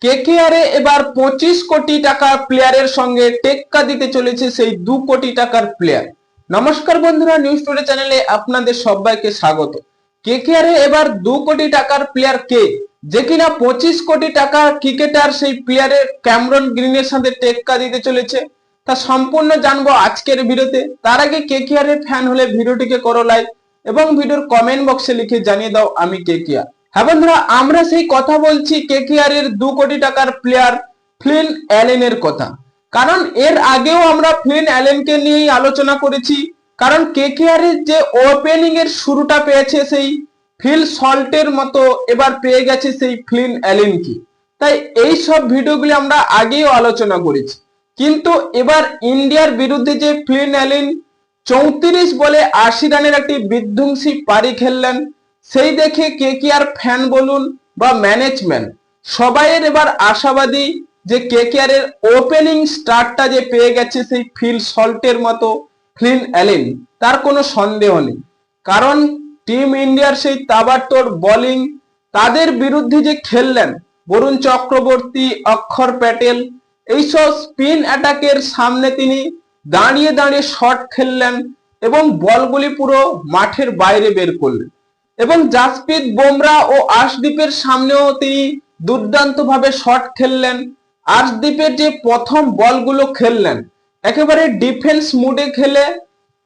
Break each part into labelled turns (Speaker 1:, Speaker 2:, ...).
Speaker 1: কেকেআরে এবার 25 কোটি টাকার প্লেয়ারের সঙ্গে টেক্কা দিতে চলেছে সেই 2 কোটি টাকার প্লেয়ার। নমস্কার বন্ধুরা, নিউজ টুডে চ্যানেলে আপনাদের সবাইকে স্বাগত। কেকেআরে এবার 2 কোটি টাকার প্লেয়ার কে, যে কিনা 25 কোটি টাকা ক্রিকেটার সেই প্লেয়ারের ক্যামেরন গ্রিনের সাথে টেক্কা দিতে চলেছে, তা সম্পূর্ণ জানবো আজকের ভিডিওতে। তার আগে কেকেআরের ফ্যান হলে ভিডিওটিকে করো লাইক এবং ভিডিওর কমেন্ট বক্সে লিখে জানিয়ে দাও আমি কেকেআর। হ্যাঁ বন্ধুরা, আমরা সেই কথা বলছি কেকেআর এর 2 কোটি টাকার প্লেয়ার ফ্লিন অ্যালেনের কথা। কারণ এর আগেও আমরা ফ্লিন অ্যালেনকে নিয়েই আলোচনা করেছি। কারণ কেকেআর এর যে ওপেনিং এর শুরুটা পেয়েছে সেই ফিল সল্টের মতো এবার পেয়ে গেছে সেই ফ্লিন অ্যালেনকে। তাই এই সব ভিডিওগুলি আমরা আগেও আলোচনা করেছি। কিন্তু এবার ইন্ডিয়ার বিরুদ্ধে যে ফ্লিন অ্যালেন 34 বলে 80 রানের একটি বিধ্বংসী পারি খেললেন, সেই দেখে কেকেআর ফ্যান বলুন বা ম্যানেজমেন্ট সবাইয়ের এবার আশাবাদী যে কেকেআর এর ওপেনিং স্টার্টটা যে পেয়ে গেছে সেই ফিল সল্টের মতো ফ্লিন অ্যালেন, তার কোনো সন্দেহ নেই। কারণ টিম ইন্ডিয়ার সেই তাবাড়তোড় বোলিং, তাদের বিরুদ্ধে যে খেললেন বরুণ চক্রবর্তী, অক্ষর প্যাটেল, এইসব স্পিন অ্যাটাকের সামনে তিনি দাঁড়িয়ে দাঁড়িয়ে শট খেললেন এবং বলগুলি পুরো মাঠের বাইরে বের করলেন। এবং জাসপ্রীত বুমরা ও আর্শদীপের সামনেও তিনি দুর্দান্ত ভাবে শট খেললেন। আর্শদীপের যে প্রথম বলগুলো খেললেন একেবারে ডিফেন্স মুডে খেলে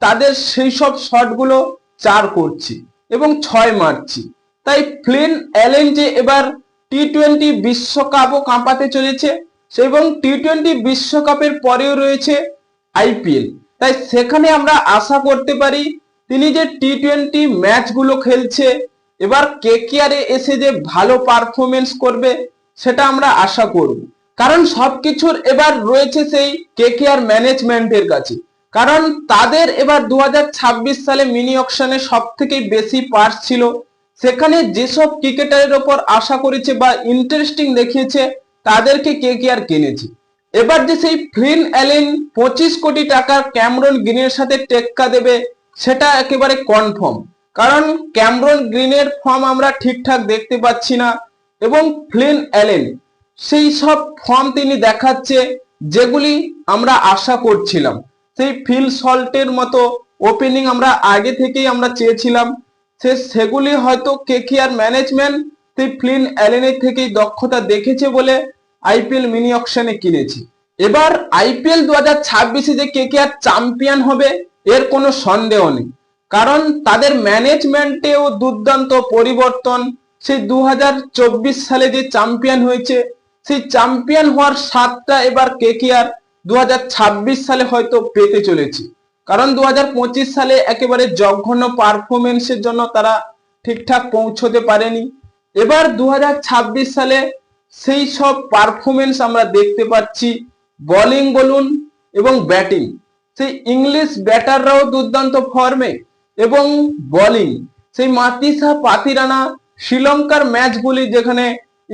Speaker 1: তাদের সেই সব শটগুলো 4 করছি এবং 6 মারছি। তাই ফ্লিন অ্যালেন যে এবার টি-20 বিশ্বকাপও কাঁপাতে চলেছে এবং টি-20 বিশ্বকাপের পরেও রয়েছে আইপিএল, তাই সেখানে আমরা আশা করতে পারি তিনি যে টি-20 ম্যাচগুলো খেলছে এবার কেকেআরে এসে যে ভালো পারফরমেন্স করবে সেটা আমরা আশা করব। কারণ সবকিছুর এবার রয়েছে সেই কেকেআর ম্যানেজমেন্টের কাছে। কারণ তাদের এবার 2026 সালে মিনি অকশনে সব থেকে বেশি পার্স ছিল, সেখানে যেসব ক্রিকেটারের ওপর আশা করেছে বা ইন্টারেস্টিং দেখিয়েছে তাদেরকে কেকেআর কিনেছে। এবার যে সেই ফ্লিন অ্যালেন 25 কোটি টাকার ক্যামেরন গ্রিনের সাথে টেক্কা দেবে সেটা একেবারে কনফার্ম। কারণ ক্যামেরন গ্রিনের ফর্ম আমরা ঠিকঠাক দেখতে পাচ্ছি না এবং ফ্লিন অ্যালেন সেই সব ফর্ম তিনি দেখাচ্ছে যেগুলি আমরা আশা করছিলাম। সেই ফিল সল্টের মতো ওপেনিং আমরা আগে থেকেই আমরা চেয়েছিলাম, সেগুলি হয়তো কেকেআর ম্যানেজমেন্ট সেই ফ্লিন অ্যালেনের থেকেই দক্ষতা দেখেছে বলে আইপিএল মিনি অকশনে কিনেছে। এবার আইপিএল 2026 যে কেকেআর চ্যাম্পিয়ন হবে এর কোনো সন্দেহ নেই। কারণ তাদের ম্যানেজমেন্টেও দুর্দান্ত পরিবর্তন। সেই 2024 সালে যে চ্যাম্পিয়ন হয়েছে সেই চ্যাম্পিয়ন হওয়ার স্বাদটা এবার কেকেআর 2026 সালে হয়তো পেতে চলেছে। কারণ 2025 সালে একেবারে জঘন্য পারফরমেন্সের জন্য তারা ঠিকঠাক পৌঁছতে পারেনি। এবার 2026 সালে সেই সব পারফরমেন্স আমরা দেখতে পাচ্ছি। বোলিং বলুন এবং ব্যাটিং, সেই ইংলিশ ব্যাটাররাও দুর্দান্ত ফর্মে এবং বোলিং সেই মাতিসা পাতিরানা শ্রীলঙ্কার ম্যাচগুলি যেখানে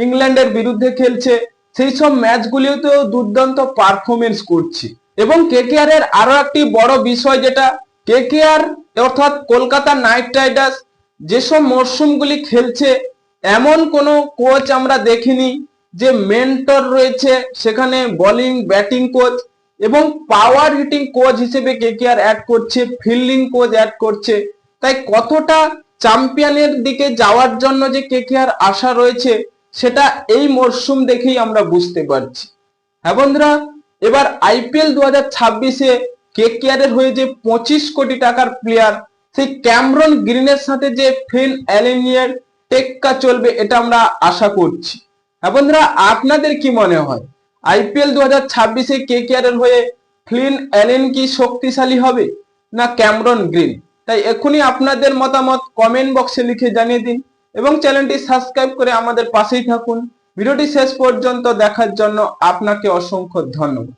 Speaker 1: ইংল্যান্ডের বিরুদ্ধে খেলছে সেই সব ম্যাচগুলিতেও দুর্দান্ত পারফরমেন্স করছে। এবং কেকেআর এর আরো একটি বড় বিষয়, যেটা কেকেআর অর্থাৎ কলকাতা নাইট রাইডার্স যেসব মরশুমগুলি খেলছে এমন কোনো কোচ আমরা দেখিনি যে মেন্টর রয়েছে সেখানে বোলিং ব্যাটিং কোচ এবং পাওয়ার হিটিং কোচ হিসেবে কেকেআর অ্যাড করছে, ফিল্ডিং কোচ অ্যাড করছে। তাই কতটা চ্যাম্পিয়নের দিকে যাওয়ার জন্য যে কেকেআর আশা রয়েছে সেটা এই মরশুম দেখেই আমরা বুঝতে পারছি। হ্যাঁ বন্ধুরা, এবার আইপিএল 2026-এ কেকেআর এর হয়ে যে 25 কোটি টাকার প্লেয়ার সেই ক্যামেরন গ্রিনের সাথে যে ফ্লিন অ্যালেনের টেক্কা চলবে এটা আমরা আশা করছি। হ্যাঁ বন্ধুরা, আপনাদের কি মনে হয় আইপিএল 2026-এ কেকেআর এর হয়ে ফ্লিন অ্যালেন কি শক্তিশালী হবে না ক্যামেরন গ্রিন? তাই এখনই আপনাদের মতামত কমেন্ট বক্সে লিখে জানিয়ে দিন এবং চ্যানেলটি সাবস্ক্রাইব করে আমাদের পাশেই থাকুন। ভিডিওটি শেষ পর্যন্ত দেখার জন্য আপনাকে অসংখ্য ধন্যবাদ।